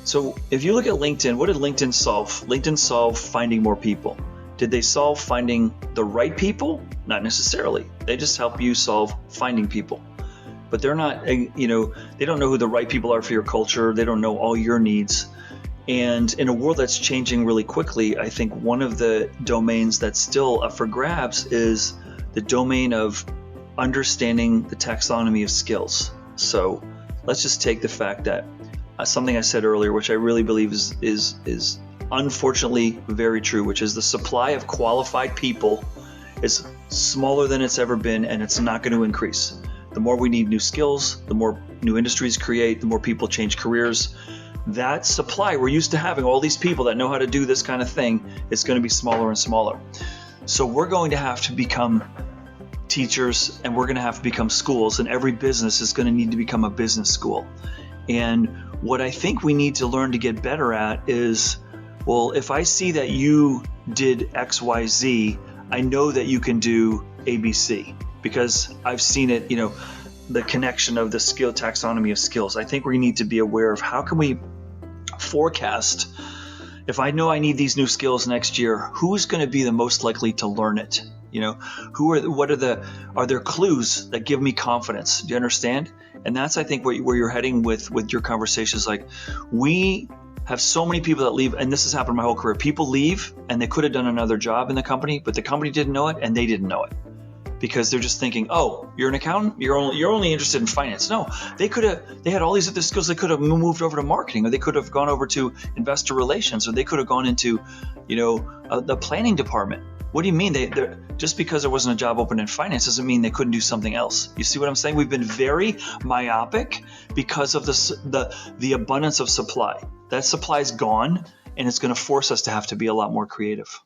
So if you look at LinkedIn, what did LinkedIn solve? LinkedIn solved finding more people. Did they solve finding the right people? Not necessarily. They just help you solve finding people. But they're not, they don't know who the right people are for your culture. They don't know all your needs. And in a world that's changing really quickly, I think one of the domains that's still up for grabs is the domain of understanding the taxonomy of skills. So let's just take the fact that something I said earlier, which I really believe is unfortunately very true, which is the supply of qualified people is smaller than it's ever been, and it's not going to increase. The more we need new skills, the more new industries create, the more people change careers. That supply, we're used to having all these people that know how to do this kind of thing, is going to be smaller and smaller. So we're going to have to become teachers, and we're going to have to become schools, and every business is going to need to become a business school. And what I think we need to learn to get better at is, well, if I see that you did X, Y, Z, I know that you can do ABC because I've seen it, the connection of the skill taxonomy of skills. I think we need to be aware of how can we forecast, if I know I need these new skills next year, who's going to be the most likely to learn it? Are there clues that give me confidence? Do you understand? And that's, I think, where you're heading with your conversations. Like, we have so many people that leave, and this has happened my whole career. People leave and they could have done another job in the company, but the company didn't know it and they didn't know it because they're just thinking, oh, you're an accountant, you're only interested in finance. No, they had all these other skills. They could have moved over to marketing, or they could have gone over to investor relations, or they could have gone into, the planning department. What do you mean? Just because there wasn't a job open in finance doesn't mean they couldn't do something else. You see what I'm saying? We've been very myopic because of the abundance of supply. That supply is gone, and it's going to force us to have to be a lot more creative.